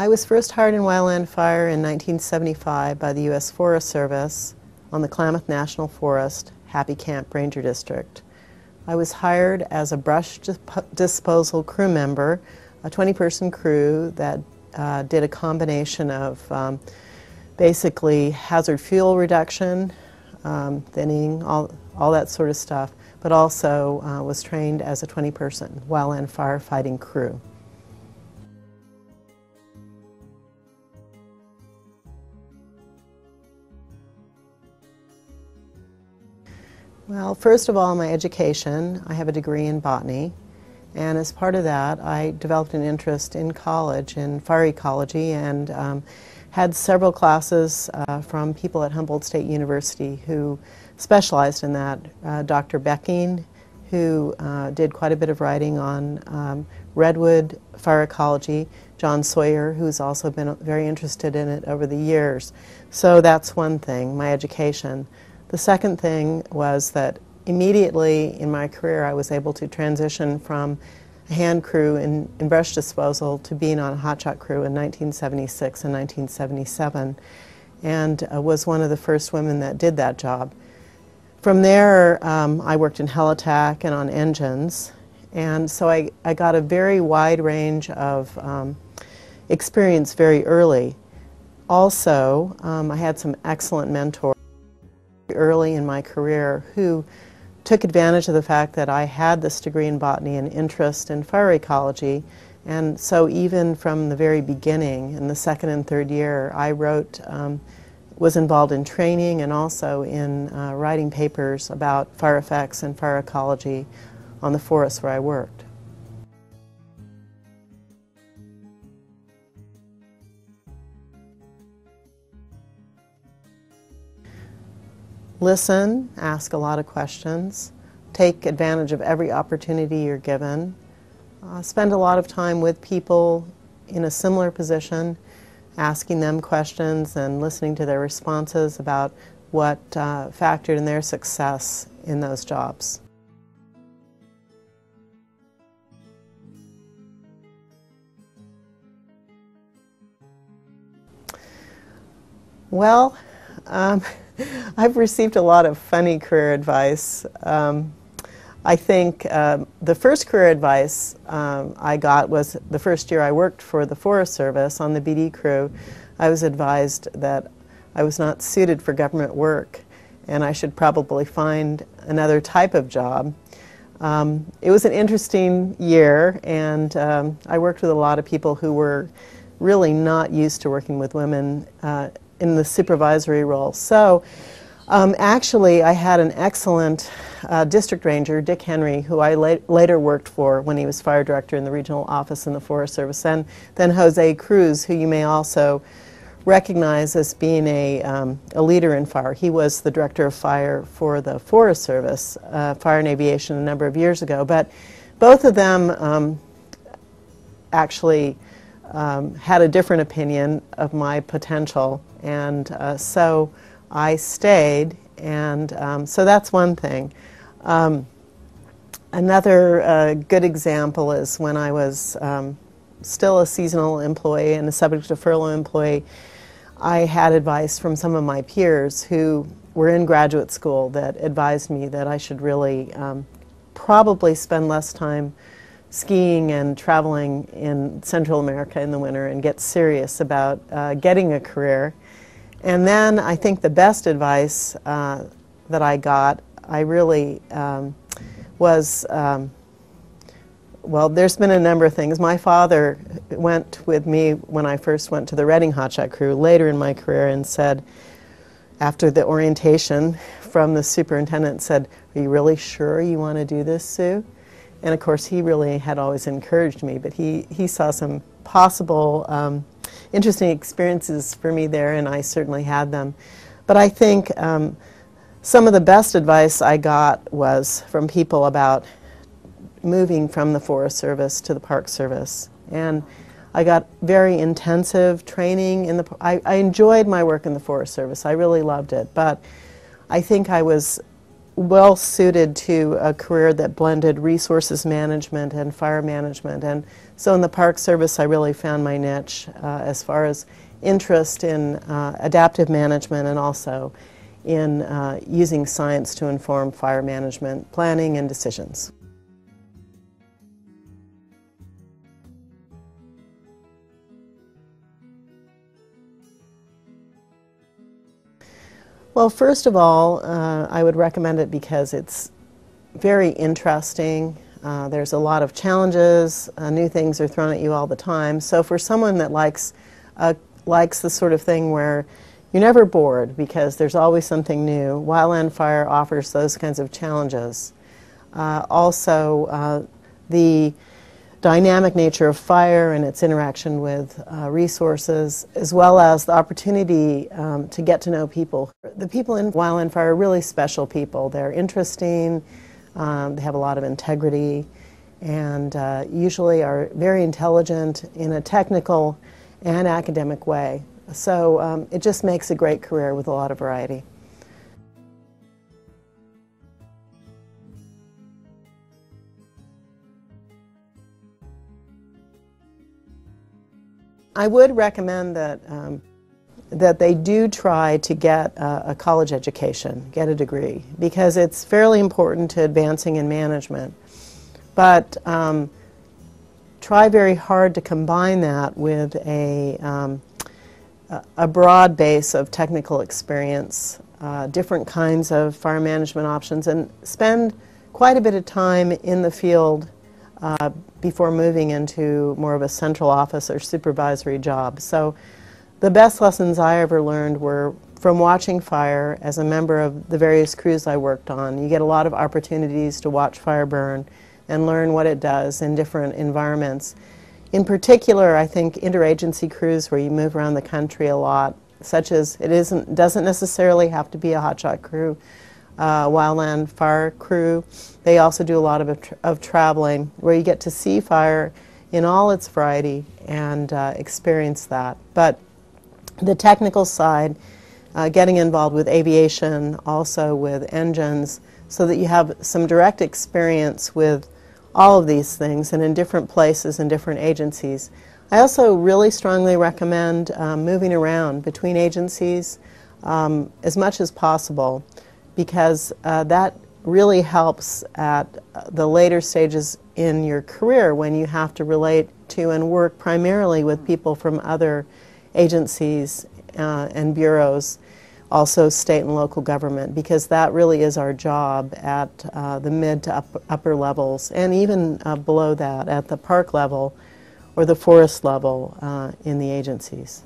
I was first hired in wildland fire in 1975 by the U.S. Forest Service on the Klamath National Forest, Happy Camp Ranger District. I was hired as a brush disposal crew member, a 20-person crew that did a combination of basically hazard fuel reduction, thinning, all that sort of stuff, but also was trained as a 20-person wildland firefighting crew. Well, first of all, my education. I have a degree in botany, and as part of that, I developed an interest in college in fire ecology and had several classes from people at Humboldt State University who specialized in that. Dr. Becking, who did quite a bit of writing on redwood fire ecology, John Sawyer, who's also been very interested in it over the years. So that's one thing, my education. The second thing was that immediately in my career I was able to transition from a hand crew in brush disposal to being on a hotshot crew in 1976 and 1977, and was one of the first women that did that job. From there I worked in heli-tac and on engines, and so I got a very wide range of experience very early. Also, I had some excellent mentors early in my career who took advantage of the fact that I had this degree in botany and interest in fire ecology, and so even from the very beginning, in the second and third year, I was involved in training and also in writing papers about fire effects and fire ecology on the forests where I worked. Listen, ask a lot of questions, take advantage of every opportunity you're given, spend a lot of time with people in a similar position, asking them questions and listening to their responses about what factored in their success in those jobs. Well, I've received a lot of funny career advice. I think the first career advice I got was the first year I worked for the Forest Service on the BD crew. I was advised that I was not suited for government work and I should probably find another type of job. It was an interesting year, and I worked with a lot of people who were really not used to working with women in the supervisory role. So actually I had an excellent district ranger, Dick Henry, who I later worked for when he was fire director in the regional office in the Forest Service, and then Jose Cruz, who you may also recognize as being a leader in fire. He was the director of fire for the Forest Service, Fire and Aviation, a number of years ago. But both of them actually had a different opinion of my potential, and so I stayed, and so that's one thing. Another good example is when I was still a seasonal employee and a subject to furlough employee, I had advice from some of my peers who were in graduate school that advised me that I should really probably spend less time skiing and traveling in Central America in the winter and get serious about getting a career. And then I think the best advice that I got, I really was, well, there's been a number of things. My father went with me when I first went to the Reading Hotshot Crew later in my career and said, after the orientation from the superintendent, said, "Are you really sure you want to do this, Sue?" And of course he really had always encouraged me, but he saw some possible interesting experiences for me there, and I certainly had them. But I think some of the best advice I got was from people about moving from the Forest Service to the Park Service. And I got very intensive training in the, I enjoyed my work in the Forest Service. I really loved it, but I think I was well suited to a career that blended resources management and fire management. And so in the Park Service I really found my niche as far as interest in adaptive management and also in using science to inform fire management planning and decisions. Well, first of all, I would recommend it because it's very interesting. There's a lot of challenges. New things are thrown at you all the time. So for someone that likes the sort of thing where you're never bored because there's always something new, wildland fire offers those kinds of challenges. Also, the dynamic nature of fire and its interaction with resources, as well as the opportunity to get to know people. The people in wildland fire are really special people. They're interesting, they have a lot of integrity, and usually are very intelligent in a technical and academic way. So it just makes a great career with a lot of variety. I would recommend that that they do try to get a college education, get a degree, because it's fairly important to advancing in management. But try very hard to combine that with a broad base of technical experience, different kinds of fire management options, and spend quite a bit of time in the field before moving into more of a central office or supervisory job. So the best lessons I ever learned were from watching fire as a member of the various crews I worked on. You get a lot of opportunities to watch fire burn and learn what it does in different environments. In particular, I think interagency crews where you move around the country a lot, such as doesn't necessarily have to be a hotshot crew, wildland fire crew. They also do a lot of traveling where you get to see fire in all its variety and experience that. But the technical side, getting involved with aviation, also with engines, so that you have some direct experience with all of these things and in different places and different agencies. I also really strongly recommend moving around between agencies as much as possible, because that really helps at the later stages in your career when you have to relate to and work primarily with people from other agencies and bureaus, also state and local government, because that really is our job at the mid to upper levels, and even below that at the park level or the forest level in the agencies.